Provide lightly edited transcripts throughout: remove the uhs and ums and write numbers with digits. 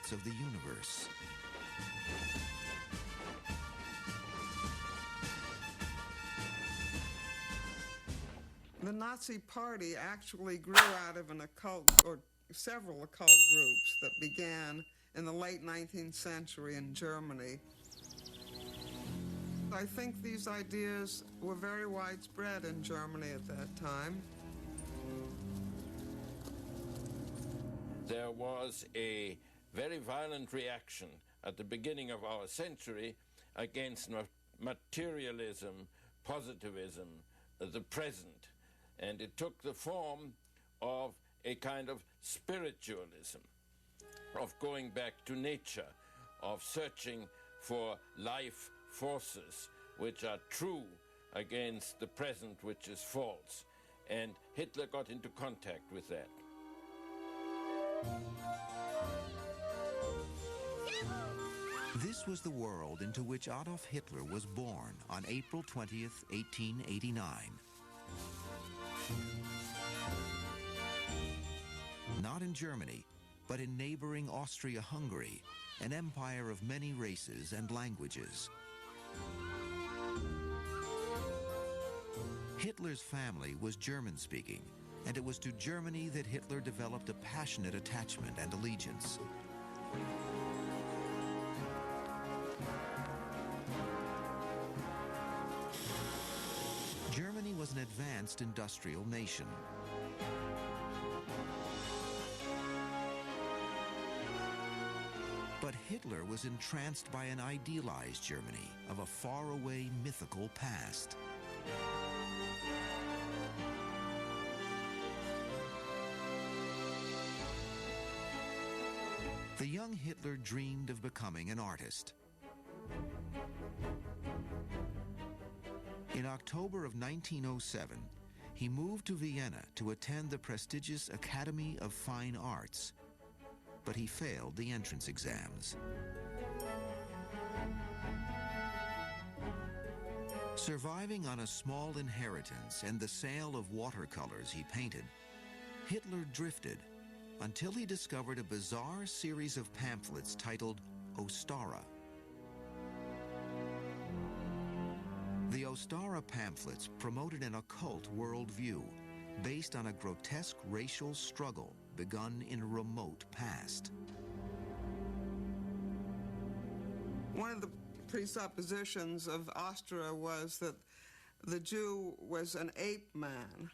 secrets of the universe. The Nazi Party actually grew out of an occult, or several occult groups that began in the late 19th century in Germany. I think these ideas were very widespread in Germany at that time. There was a very violent reaction at the beginning of our century against materialism, positivism, the present. And it took the form of a kind of spiritualism, of going back to nature, of searching for life forces which are true against the present, which is false. And Hitler got into contact with that. This was the world into which Adolf Hitler was born on April 20th, 1889. Not in Germany, but in neighboring Austria-Hungary, an empire of many races and languages. Hitler's family was German-speaking, and it was to Germany that Hitler developed a passionate attachment and allegiance. Germany was an advanced industrial nation. But Hitler was entranced by an idealized Germany of a faraway mythical past. The young Hitler dreamed of becoming an artist. In October of 1907, he moved to Vienna to attend the prestigious Academy of Fine Arts, but he failed the entrance exams. Surviving on a small inheritance and the sale of watercolors he painted, Hitler drifted until he discovered a bizarre series of pamphlets titled Ostara. The Ostara pamphlets promoted an occult worldview based on a grotesque racial struggle begun in a remote past. One of the presuppositions of Ostara was that the Jew was an ape man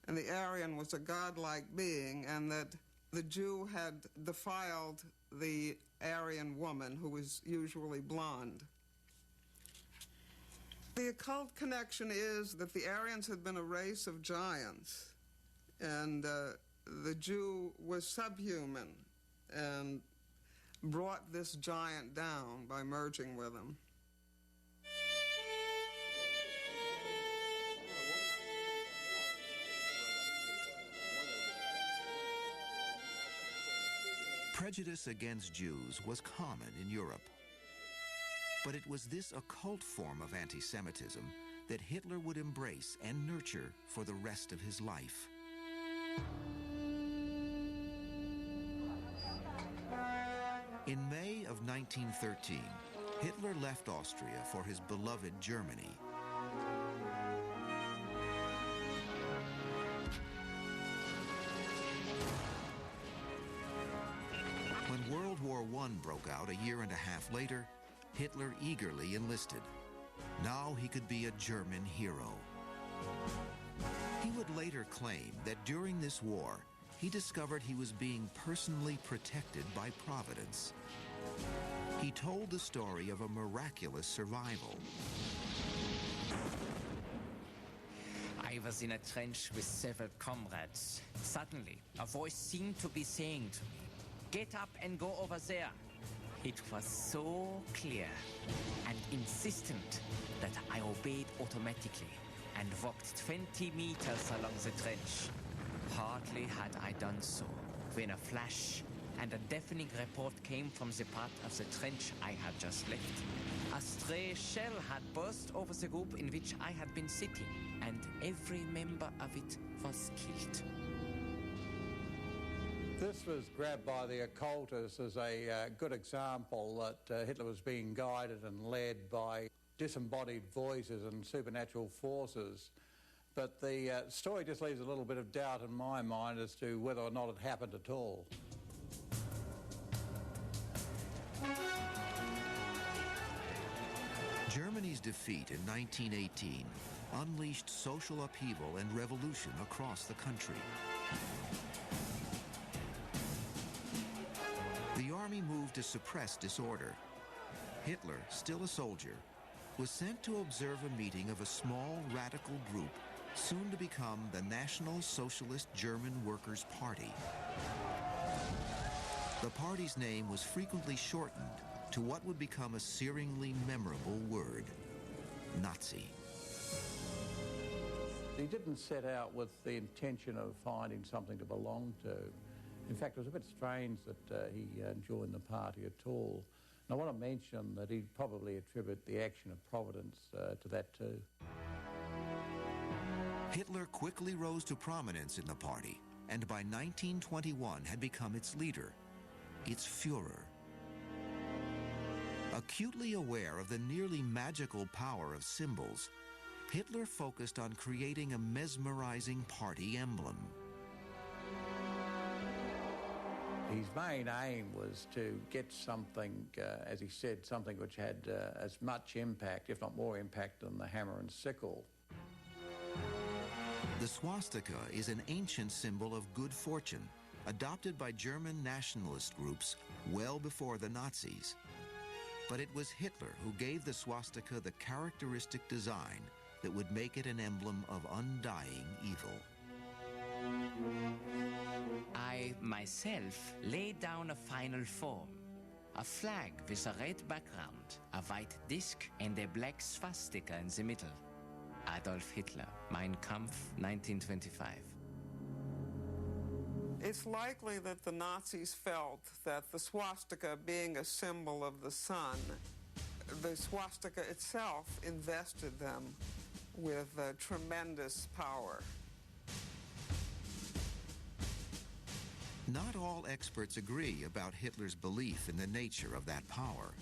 and the Aryan was a godlike being, and that the Jew had defiled the Aryan woman, who was usually blonde. The occult connection is that the Aryans had been a race of giants, and the Jew was subhuman and brought this giant down by merging with him. Prejudice against Jews was common in Europe. But it was this occult form of anti-Semitism that Hitler would embrace and nurture for the rest of his life. In May of 1913, Hitler left Austria for his beloved Germany. When World War I broke out a year and a half later, Hitler eagerly enlisted. Now he could be a German hero. He would later claim that during this war, he discovered he was being personally protected by Providence. He told the story of a miraculous survival. I was in a trench with several comrades. Suddenly, a voice seemed to be saying to me, "Get up and go over there." It was so clear and insistent that I obeyed automatically and walked 20 meters along the trench. Hardly had I done so when a flash and a deafening report came from the part of the trench I had just left. A stray shell had burst over the group in which I had been sitting, and every member of it was killed. This was grabbed by the occultists as a good example that Hitler was being guided and led by disembodied voices and supernatural forces. But the story just leaves a little bit of doubt in my mind as to whether or not it happened at all. Germany's defeat in 1918 unleashed social upheaval and revolution across the country. The army moved to suppress disorder. Hitler, still a soldier, was sent to observe a meeting of a small radical group soon to become the National Socialist German Workers' Party. The party's name was frequently shortened to what would become a searingly memorable word, Nazi. He didn't set out with the intention of finding something to belong to. In fact, it was a bit strange that he joined the party at all. And I want to mention that he'd probably attribute the action of Providence to that too. Hitler quickly rose to prominence in the party, and by 1921 had become its leader, its Führer. Acutely aware of the nearly magical power of symbols, Hitler focused on creating a mesmerizing party emblem. His main aim was to get something, as he said, something which had as much impact, if not more impact, than the hammer and sickle. The swastika is an ancient symbol of good fortune, adopted by German nationalist groups well before the Nazis. But it was Hitler who gave the swastika the characteristic design that would make it an emblem of undying evil. I, myself, laid down a final form. A flag with a red background, a white disc, and a black swastika in the middle. Adolf Hitler, Mein Kampf, 1925. It's likely that the Nazis felt that the swastika, being a symbol of the sun, the swastika itself invested them with tremendous power. Not all experts agree about Hitler's belief in the nature of that power.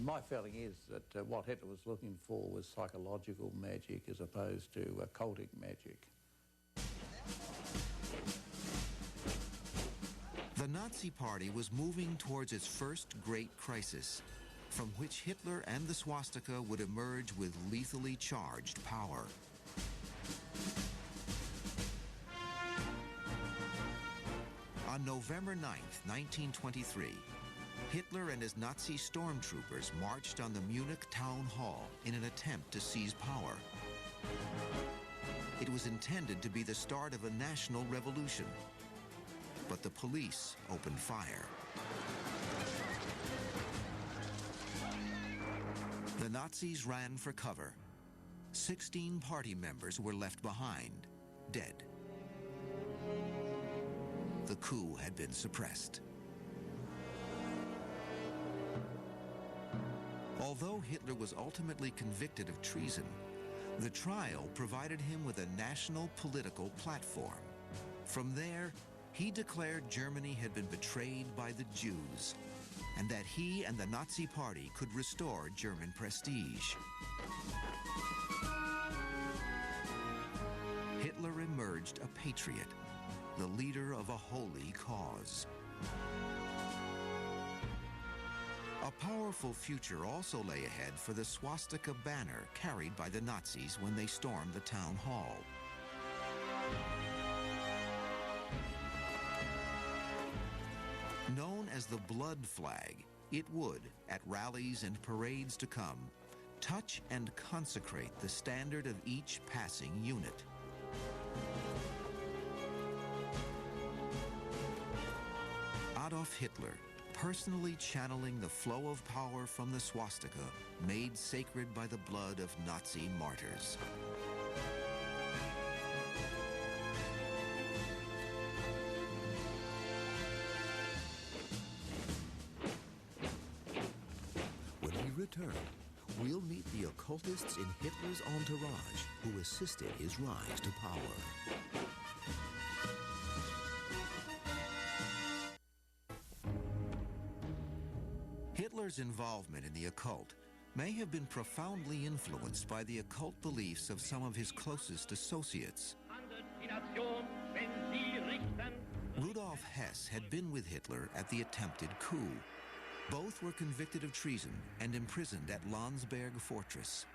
My feeling is that what Hitler was looking for was psychological magic as opposed to occultic magic. The Nazi Party was moving towards its first great crisis, from which Hitler and the swastika would emerge with lethally charged power. On November 9th, 1923, Hitler and his Nazi stormtroopers marched on the Munich town hall in an attempt to seize power. It was intended to be the start of a national revolution, but the police opened fire. The Nazis ran for cover. 16 party members were left behind, dead. The coup had been suppressed. Although Hitler was ultimately convicted of treason, the trial provided him with a national political platform. From there, he declared Germany had been betrayed by the Jews, and that he and the Nazi Party could restore German prestige. Hitler emerged a patriot, the leader of a holy cause. A powerful future also lay ahead for the swastika banner carried by the Nazis when they stormed the town hall. Known as the blood flag, it would, at rallies and parades to come, touch and consecrate the standard of each passing unit. Adolf Hitler, personally channeling the flow of power from the swastika made sacred by the blood of Nazi martyrs. When we return, we'll meet the occultists in Hitler's entourage who assisted his rise to power. Hitler's involvement in the occult may have been profoundly influenced by the occult beliefs of some of his closest associates. Rudolf Hess had been with Hitler at the attempted coup. Both were convicted of treason and imprisoned at Landsberg Fortress.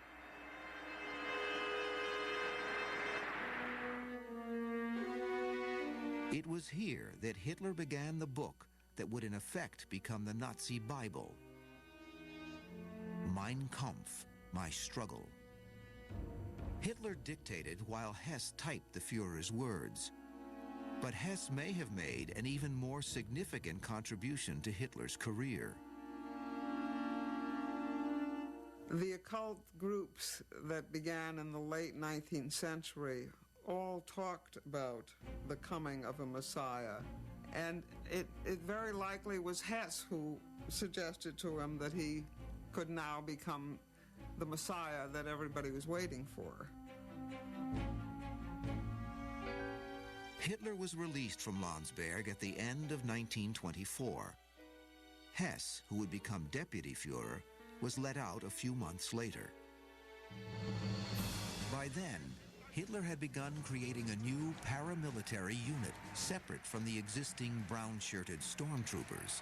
It was here that Hitler began the book that would in effect become the Nazi Bible, Mein Kampf, My Struggle. Hitler dictated while Hess typed the Führer's words. But Hess may have made an even more significant contribution to Hitler's career. The occult groups that began in the late 19th century all talked about the coming of a Messiah. And it very likely was Hess who suggested to him that he could now become the Messiah that everybody was waiting for. Hitler was released from Landsberg at the end of 1924. Hess, who would become deputy Führer, was let out a few months later. By then, Hitler had begun creating a new paramilitary unit separate from the existing brown-shirted stormtroopers.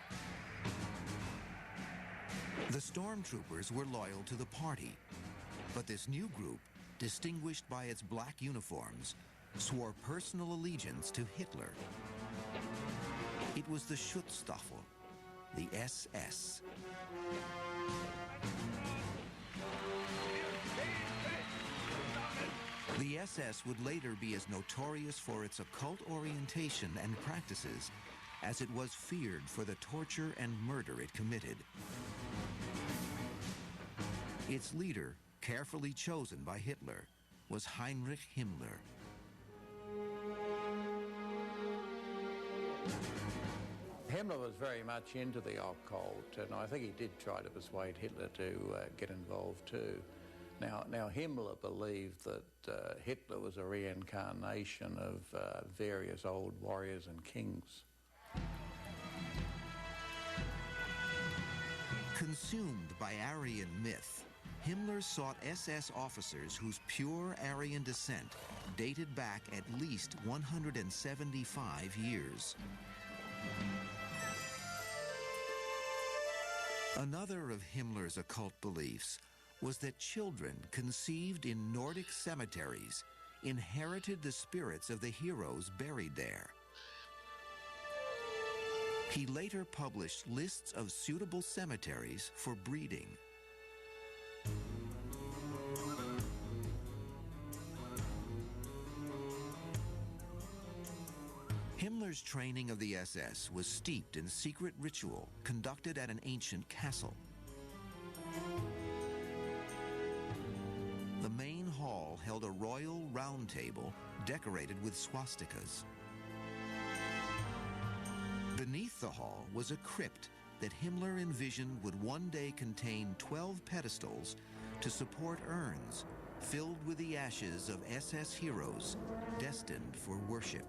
The stormtroopers were loyal to the party, but this new group, distinguished by its black uniforms, swore personal allegiance to Hitler. It was the Schutzstaffel, the SS. The SS would later be as notorious for its occult orientation and practices as it was feared for the torture and murder it committed. Its leader, carefully chosen by Hitler, was Heinrich Himmler. Himmler was very much into the occult, and I think he did try to persuade Hitler to get involved too. Now Himmler believed that Hitler was a reincarnation of various old warriors and kings. Consumed by Aryan myth, Himmler sought SS officers whose pure Aryan descent dated back at least 175 years. Another of Himmler's occult beliefs was that children conceived in Nordic cemeteries inherited the spirits of the heroes buried there. He later published lists of suitable cemeteries for breeding. Himmler's training of the SS was steeped in secret ritual conducted at an ancient castle. The main hall held a royal round table decorated with swastikas. Beneath the hall was a crypt that Himmler envisioned would one day contain 12 pedestals to support urns filled with the ashes of SS heroes destined for worship.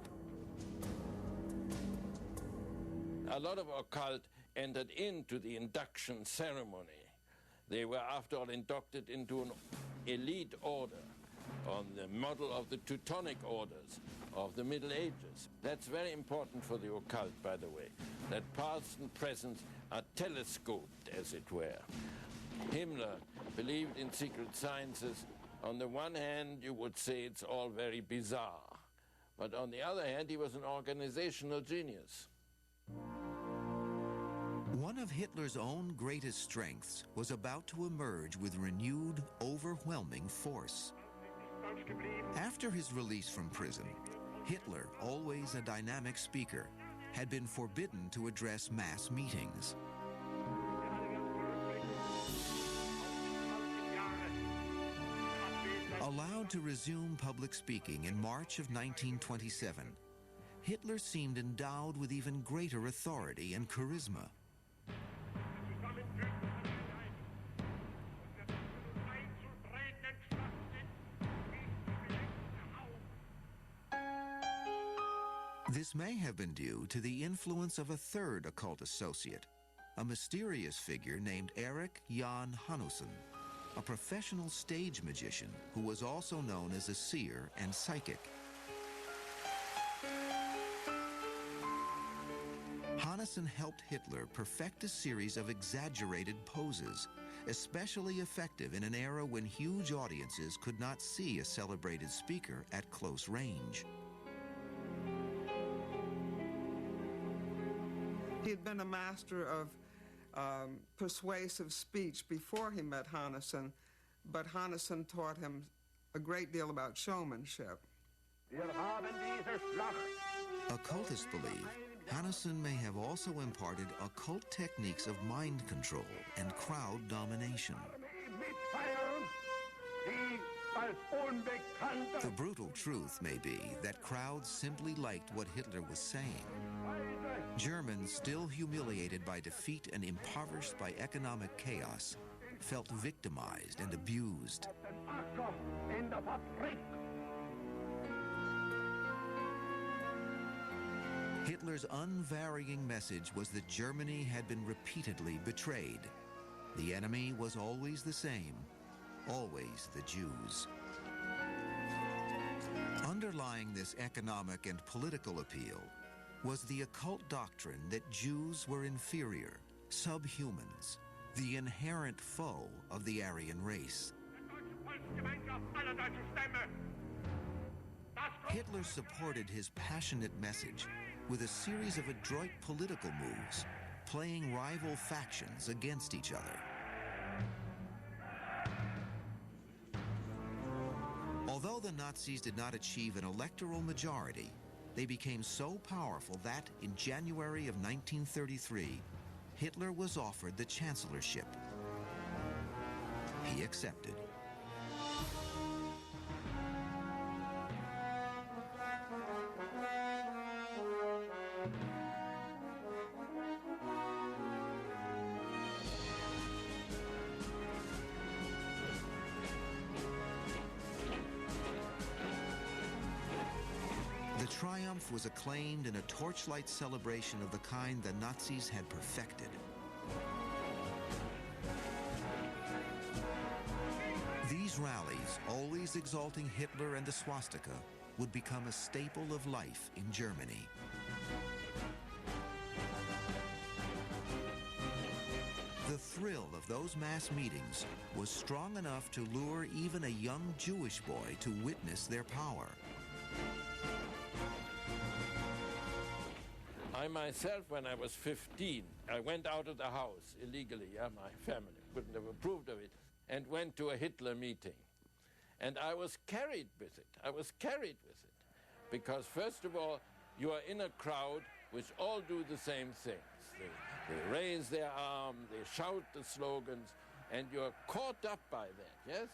A lot of occult entered into the induction ceremony. They were, after all, inducted into an elite order on the model of the Teutonic orders of the Middle Ages. That's very important for the occult, by the way, that past and present are telescoped, as it were. Himmler believed in secret sciences. On the one hand, you would say it's all very bizarre, but on the other hand, he was an organizational genius. One of Hitler's own greatest strengths was about to emerge with renewed, overwhelming force. After his release from prison, Hitler, always a dynamic speaker, had been forbidden to address mass meetings. Allowed to resume public speaking in March of 1927, Hitler seemed endowed with even greater authority and charisma. This may have been due to the influence of a third occult associate, a mysterious figure named Erik Jan Hanusson, a professional stage magician who was also known as a seer and psychic. Hanusson helped Hitler perfect a series of exaggerated poses, especially effective in an era when huge audiences could not see a celebrated speaker at close range. He had been a master of persuasive speech before he met Hanusson, but Hanusson taught him a great deal about showmanship. Occultists believe Hanusson may have also imparted occult techniques of mind control and crowd domination. The brutal truth may be that crowds simply liked what Hitler was saying. Germans, still humiliated by defeat and impoverished by economic chaos, felt victimized and abused. Hitler's unvarying message was that Germany had been repeatedly betrayed. The enemy was always the same, always the Jews. Underlying this economic and political appeal was the occult doctrine that Jews were inferior, subhumans, the inherent foe of the Aryan race. Hitler supported his passionate message with a series of adroit political moves, playing rival factions against each other. Although the Nazis did not achieve an electoral majority, they became so powerful that, in January of 1933, Hitler was offered the chancellorship. He accepted. The triumph was acclaimed in a torchlight celebration of the kind the Nazis had perfected. These rallies, always exalting Hitler and the swastika, would become a staple of life in Germany. The thrill of those mass meetings was strong enough to lure even a young Jewish boy to witness their power. I myself, when I was 15, I went out of the house illegally. My family wouldn't have approved of it, and went to a Hitler meeting. And I was carried with it. Because first of all, you are in a crowd which all do the same things. They raise their arm, they shout the slogans, and you're caught up by that, yes?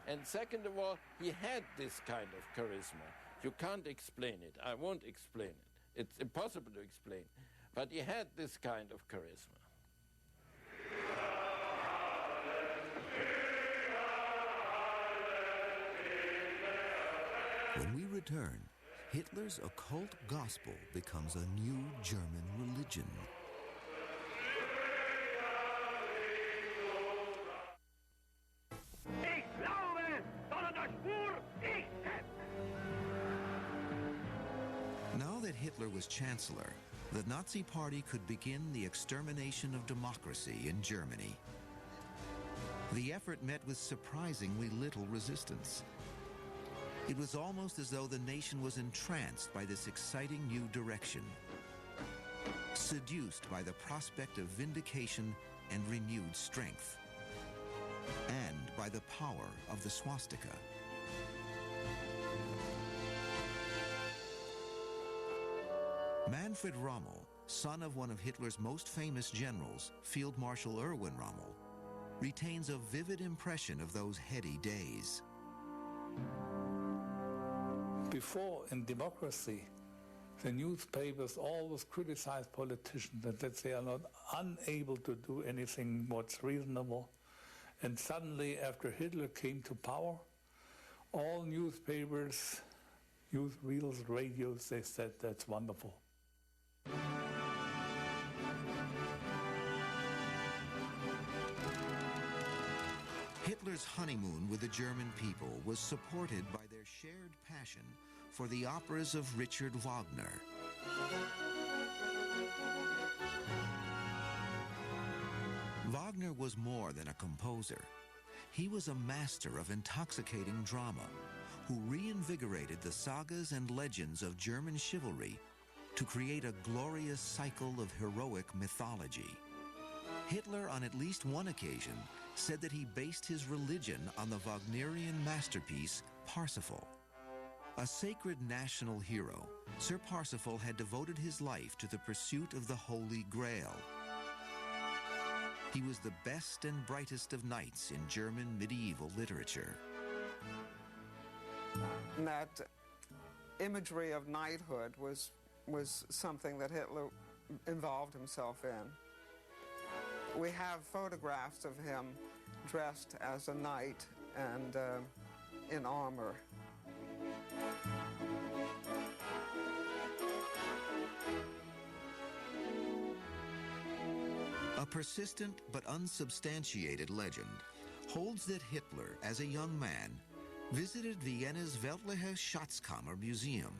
And second of all, he had this kind of charisma. You can't explain it. I won't explain it. It's impossible to explain. But he had this kind of charisma. When we return, Hitler's occult gospel becomes a new German religion. Now that Hitler was chancellor, the Nazi Party could begin the extermination of democracy in Germany. The effort met with surprisingly little resistance. It was almost as though the nation was entranced by this exciting new direction, seduced by the prospect of vindication and renewed strength, and by the power of the swastika. Manfred Rommel, son of one of Hitler's most famous generals, Field Marshal Erwin Rommel, retains a vivid impression of those heady days. Before, in democracy, the newspapers always criticize politicians that they are not unable to do anything what's reasonable. And suddenly, after Hitler came to power, all newspapers, newsreels, radios, they said that's wonderful. Hitler's honeymoon with the German people was supported by their shared passion for the operas of Richard Wagner. Wagner was more than a composer. He was a master of intoxicating drama who reinvigorated the sagas and legends of German chivalry to create a glorious cycle of heroic mythology. Hitler, on at least one occasion, said that he based his religion on the Wagnerian masterpiece Parsifal. A sacred national hero, Sir Parsifal had devoted his life to the pursuit of the Holy Grail. He was the best and brightest of knights in German medieval literature. And that imagery of knighthood was something that Hitler involved himself in. We have photographs of him dressed as a knight and in armor. A persistent but unsubstantiated legend holds that Hitler, as a young man, visited Vienna's Weltliche Schatzkammer Museum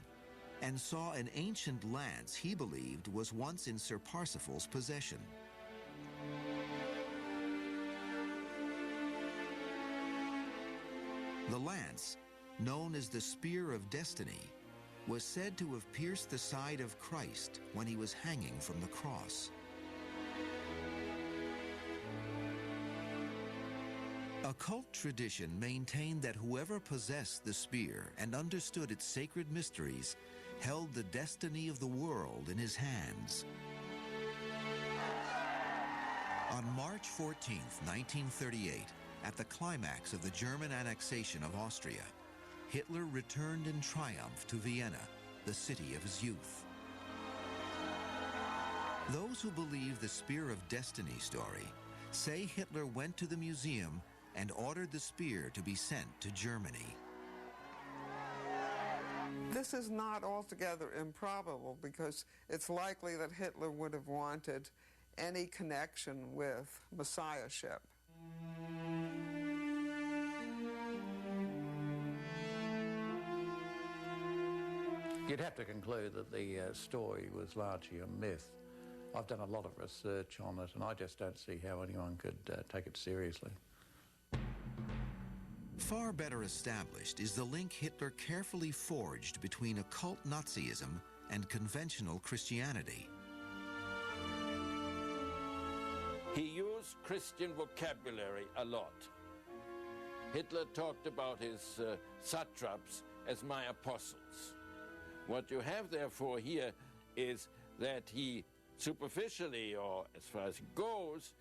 and saw an ancient lance he believed was once in Sir Parsifal's possession. The lance, known as the Spear of Destiny, was said to have pierced the side of Christ when he was hanging from the cross. Occult tradition maintained that whoever possessed the spear and understood its sacred mysteries held the destiny of the world in his hands. On March 14, 1938, at the climax of the German annexation of Austria, Hitler returned in triumph to Vienna, the city of his youth. Those who believe the Spear of Destiny story say Hitler went to the museum and ordered the spear to be sent to Germany. This is not altogether improbable because it's likely that Hitler would have wanted any connection with messiahship. You'd have to conclude that the story was largely a myth. I've done a lot of research on it, and I just don't see how anyone could take it seriously. Far better established is the link Hitler carefully forged between occult Nazism and conventional Christianity. He used Christian vocabulary a lot. Hitler talked about his satraps as my apostles. What you have therefore here is that he superficially, or as far as he goes,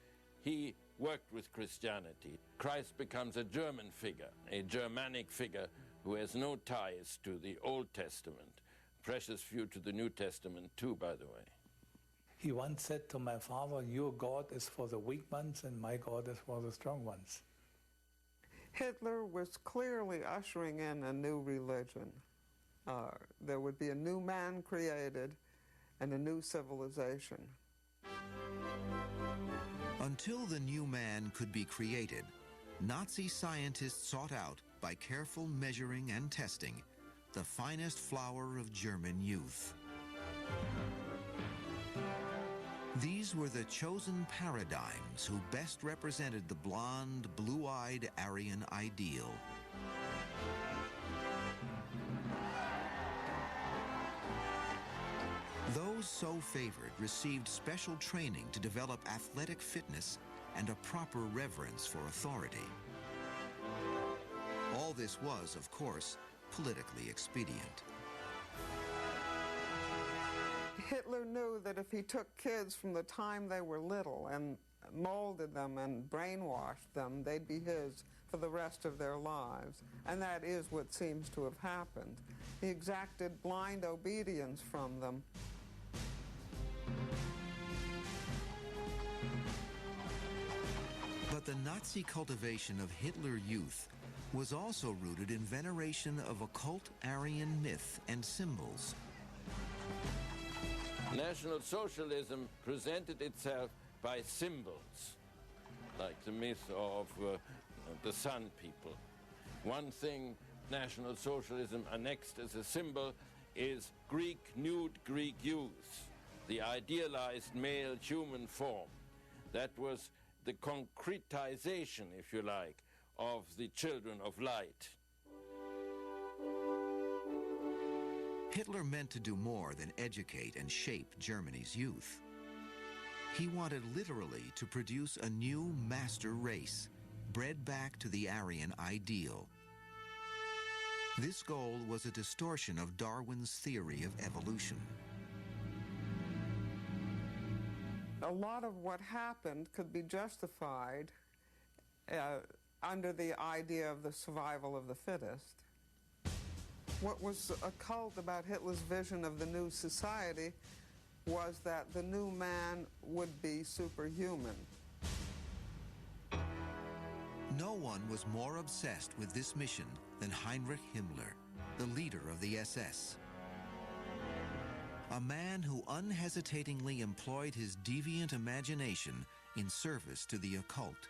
he worked with Christianity. Christ becomes a German figure, a Germanic figure who has no ties to the Old Testament. Precious few to the New Testament too, by the way. He once said to my father, "Your God is for the weak ones and my God is for the strong ones." Hitler was clearly ushering in a new religion. There would be a new man created and a new civilization. Until the new man could be created, Nazi scientists sought out, by careful measuring and testing, the finest flower of German youth. These were the chosen paradigms who best represented the blonde, blue-eyed Aryan ideal. Those so favored received special training to develop athletic fitness and a proper reverence for authority. All this was, of course, politically expedient. Hitler knew that if he took kids from the time they were little and molded them and brainwashed them, they'd be his for the rest of their lives. And that is what seems to have happened. He exacted blind obedience from them. But the Nazi cultivation of Hitler youth was also rooted in veneration of occult Aryan myth and symbols. National Socialism presented itself by symbols, like the myth of the Sun people. One thing National Socialism annexed as a symbol is nude Greek youth, the idealized male human form. That was the concretization, if you like, of the children of light. Hitler meant to do more than educate and shape Germany's youth. He wanted literally to produce a new master race, bred back to the Aryan ideal. This goal was a distortion of Darwin's theory of evolution. A lot of what happened could be justified under the idea of the survival of the fittest. What was occult about Hitler's vision of the new society was that the new man would be superhuman. No one was more obsessed with this mission than Heinrich Himmler, the leader of the SS. A man who unhesitatingly employed his deviant imagination in service to the occult.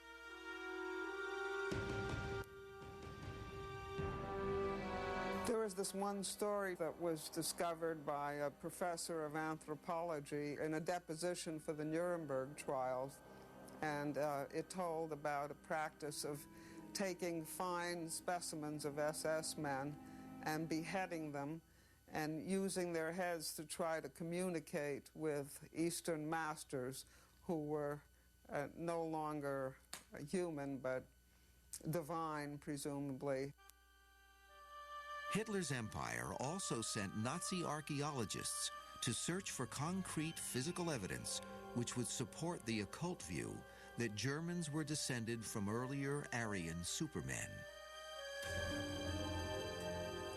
There was this one story that was discovered by a professor of anthropology in a deposition for the Nuremberg trials, and it told about a practice of taking fine specimens of SS men and beheading them and using their heads to try to communicate with Eastern masters who were no longer human but divine, presumably. Hitler's empire also sent Nazi archaeologists to search for concrete physical evidence which would support the occult view that Germans were descended from earlier Aryan supermen.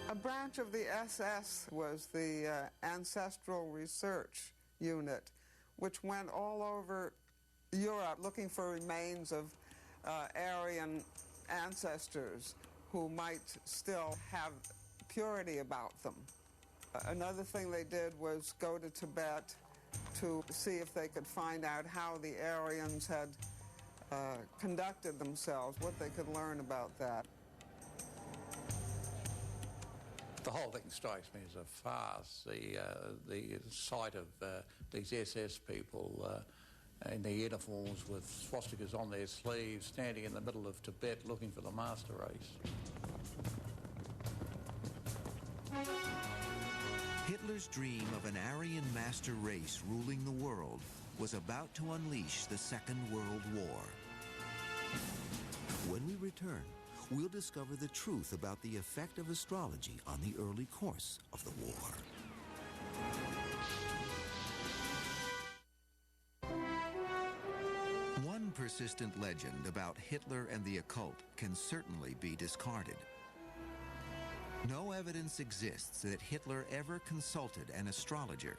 A branch of the SS was the Ancestral Research Unit, which went all over Europe looking for remains of Aryan ancestors who might still have purity about them. Another thing they did was go to Tibet to see if they could find out how the Aryans had conducted themselves, what they could learn about that. The whole thing strikes me as a farce. The sight of these SS people in their uniforms with swastikas on their sleeves, standing in the middle of Tibet looking for the master race. Hitler's dream of an Aryan master race ruling the world was about to unleash the Second World War. When we return, we'll discover the truth about the effect of astrology on the early course of the war. One persistent legend about Hitler and the occult can certainly be discarded. No evidence exists that Hitler ever consulted an astrologer.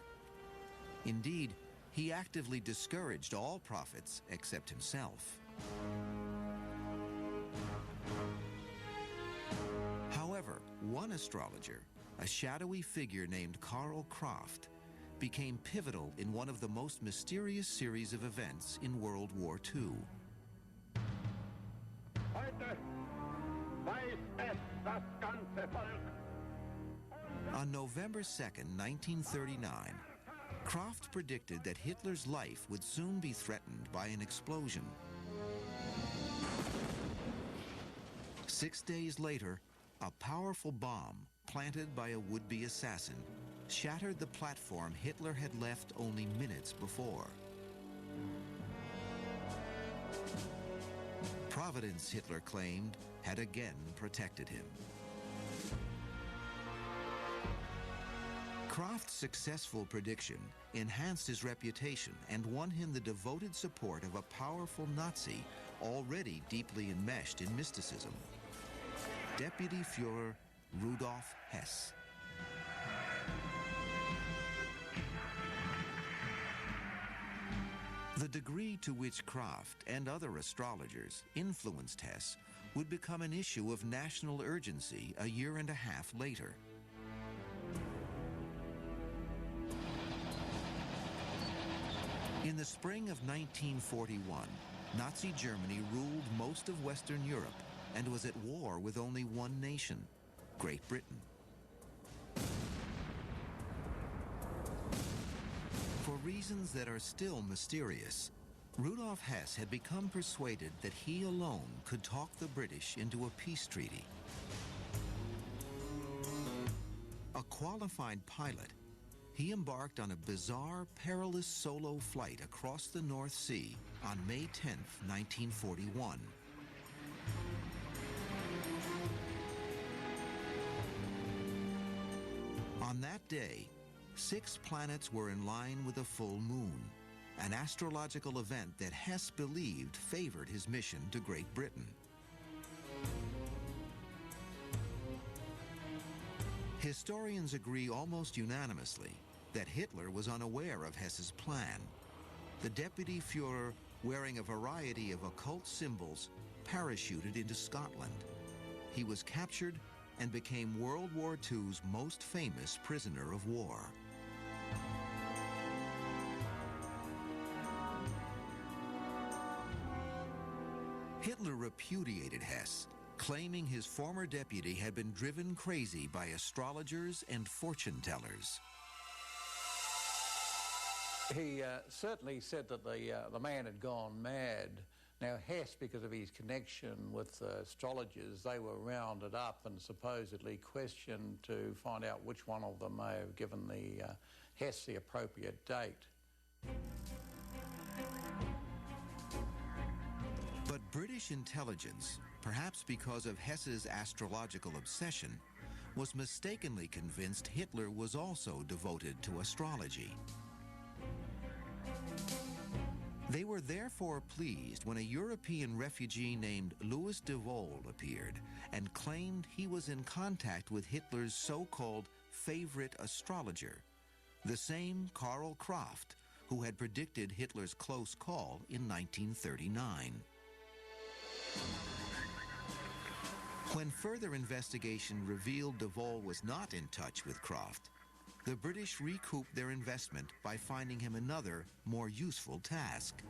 Indeed, he actively discouraged all prophets except himself. However, one astrologer, a shadowy figure named Karl Kraft, became pivotal in one of the most mysterious series of events in World War II. On November 2nd, 1939, Kraft predicted that Hitler's life would soon be threatened by an explosion. 6 days later, a powerful bomb planted by a would-be assassin shattered the platform Hitler had left only minutes before. Providence, Hitler claimed, had again protected him. Kraft's successful prediction enhanced his reputation and won him the devoted support of a powerful Nazi already deeply enmeshed in mysticism, Deputy Führer Rudolf Hess. The degree to which Kraft and other astrologers influenced Hess would become an issue of national urgency a year and a half later. In the spring of 1941, Nazi Germany ruled most of Western Europe and was at war with only one nation, Great Britain. For reasons that are still mysterious, Rudolf Hess had become persuaded that he alone could talk the British into a peace treaty. A qualified pilot, he embarked on a bizarre, perilous solo flight across the North Sea on May 10, 1941. On that day, 6 planets were in line with a full moon, an astrological event that Hess believed favored his mission to Great Britain. Historians agree almost unanimously that Hitler was unaware of Hess's plan. The deputy Führer, wearing a variety of occult symbols, parachuted into Scotland. He was captured and became World War II's most famous prisoner of war. Hitler repudiated Hess, claiming his former deputy had been driven crazy by astrologers and fortune-tellers. He certainly said that the man had gone mad. Now Hess, because of his connection with astrologers, they were rounded up and supposedly questioned to find out which one of them may have given the Hess the appropriate date. But British intelligence, perhaps because of Hess's astrological obsession, was mistakenly convinced Hitler was also devoted to astrology. They were therefore pleased when a European refugee named Louis de Vol appeared and claimed he was in contact with Hitler's so-called favorite astrologer, the same Karl Kraft, who had predicted Hitler's close call in 1939. When further investigation revealed de Vol was not in touch with Kraft, the British recouped their investment by finding him another, more useful task.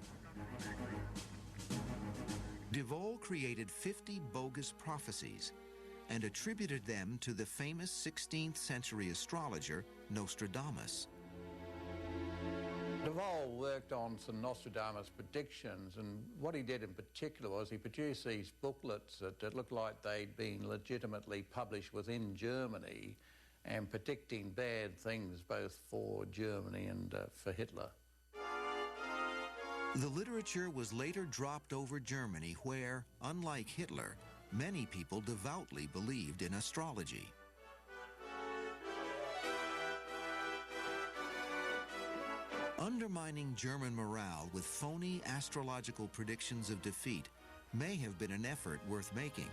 De Vol created 50 bogus prophecies and attributed them to the famous 16th century astrologer Nostradamus. De Vol worked on some Nostradamus predictions, and what he did in particular was he produced these booklets that looked like they'd been legitimately published within Germany and predicting bad things both for Germany and for Hitler. The literature was later dropped over Germany where, unlike Hitler, many people devoutly believed in astrology. Undermining German morale with phony astrological predictions of defeat may have been an effort worth making.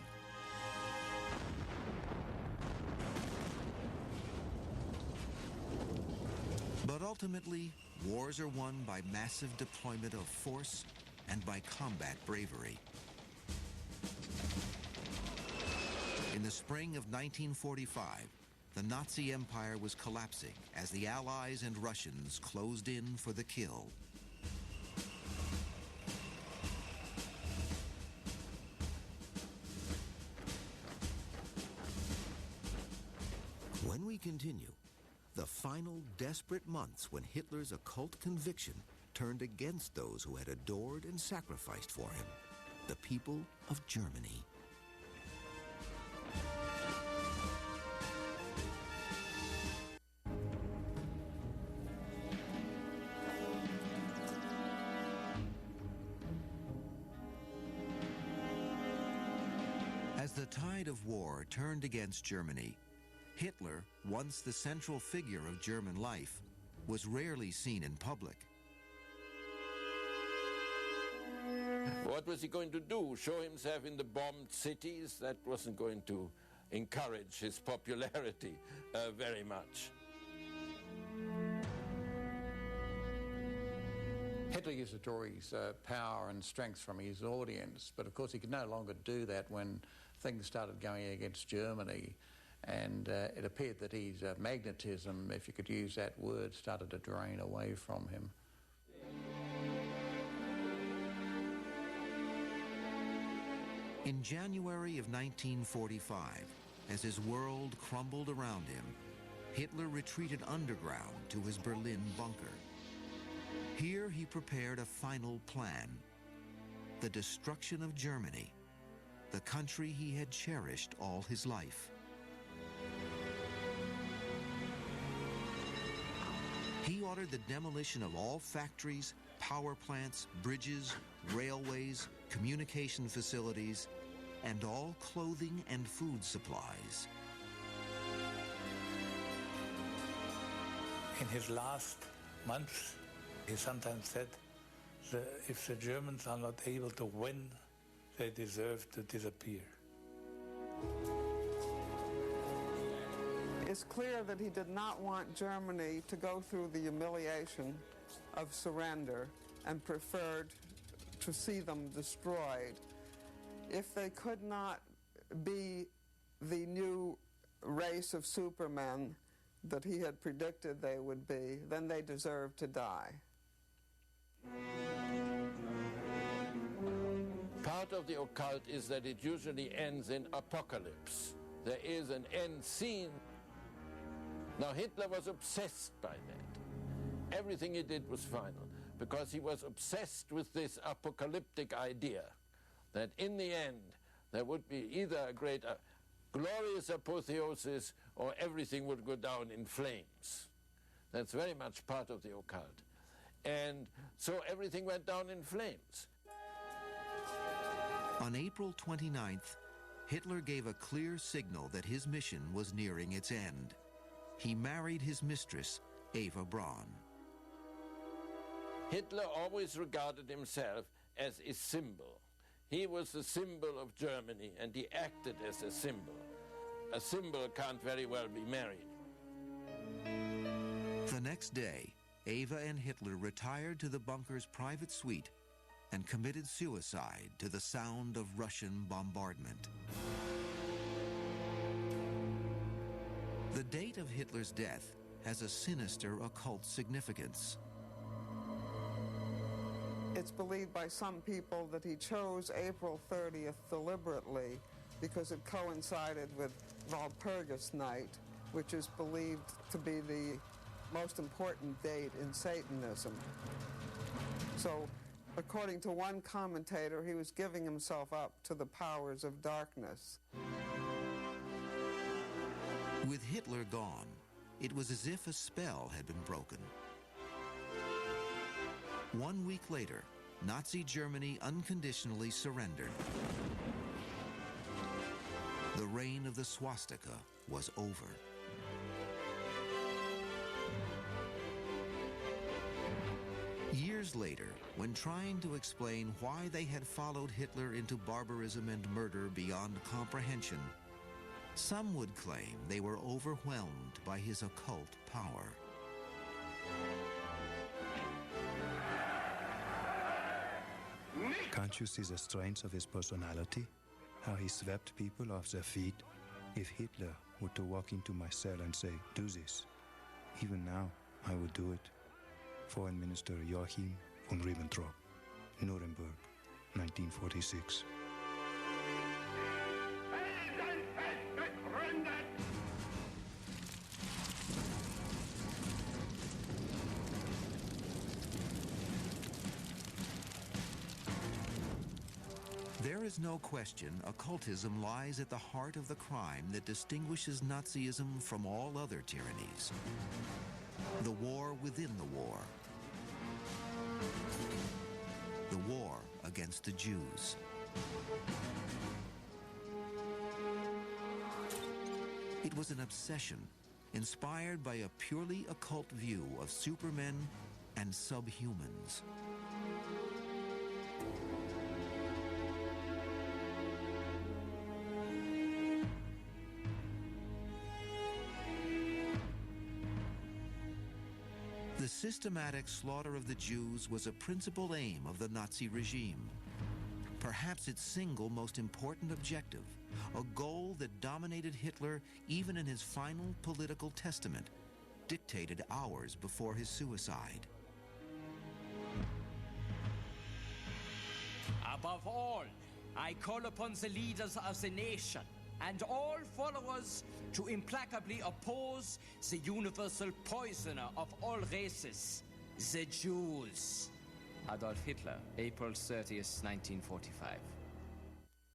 But ultimately, wars are won by massive deployment of force and by combat bravery. In the spring of 1945, the Nazi Empire was collapsing as the Allies and Russians closed in for the kill. When we continue, the final desperate months when Hitler's occult conviction turned against those who had adored and sacrificed for him, the people of Germany. As the tide of war turned against Germany, Hitler, once the central figure of German life, was rarely seen in public. What was he going to do? Show himself in the bombed cities? That wasn't going to encourage his popularity very much. Hitler used to draw his power and strength from his audience, but of course he could no longer do that when things started going against Germany. And it appeared that his magnetism, if you could use that word, started to drain away from him. In January of 1945, as his world crumbled around him, Hitler retreated underground to his Berlin bunker. Here he prepared a final plan: the destruction of Germany, the country he had cherished all his life. He ordered the demolition of all factories, power plants, bridges, railways, communication facilities, and all clothing and food supplies. In his last months, he sometimes said, if the Germans are not able to win, they deserve to disappear. It's clear that he did not want Germany to go through the humiliation of surrender and preferred to see them destroyed. If they could not be the new race of supermen that he had predicted they would be, then they deserved to die. Part of the occult is that it usually ends in apocalypse. There is an end scene. Now, Hitler was obsessed by that. Everything he did was final, because he was obsessed with this apocalyptic idea that in the end there would be either a great glorious apotheosis or everything would go down in flames. That's very much part of the occult. And so everything went down in flames. On April 29th, Hitler gave a clear signal that his mission was nearing its end. He married his mistress, Eva Braun. Hitler always regarded himself as a symbol. He was the symbol of Germany, and he acted as a symbol. A symbol can't very well be married. The next day, Eva and Hitler retired to the bunker's private suite and committed suicide to the sound of Russian bombardment. The date of Hitler's death has a sinister occult significance. It's believed by some people that he chose April 30th deliberately because it coincided with Walpurgis Night, which is believed to be the most important date in Satanism. So, according to one commentator, he was giving himself up to the powers of darkness. With Hitler gone, it was as if a spell had been broken. 1 week later, Nazi Germany unconditionally surrendered. The reign of the swastika was over. Years later, when trying to explain why they had followed Hitler into barbarism and murder beyond comprehension, some would claim they were overwhelmed by his occult power. Can't you see the strength of his personality? How he swept people off their feet? If Hitler were to walk into my cell and say, "Do this," even now, I would do it. Foreign Minister Joachim von Ribbentrop, Nuremberg, 1946. There is no question occultism lies at the heart of the crime that distinguishes Nazism from all other tyrannies. The war within the war. The war against the Jews. It was an obsession inspired by a purely occult view of supermen and subhumans. The systematic slaughter of the Jews was a principal aim of the Nazi regime. Perhaps its single most important objective, a goal that dominated Hitler even in his final political testament, dictated hours before his suicide. Above all, I call upon the leaders of the nation and all followers to implacably oppose the universal poisoner of all races, the Jews. Adolf Hitler, April 30th, 1945.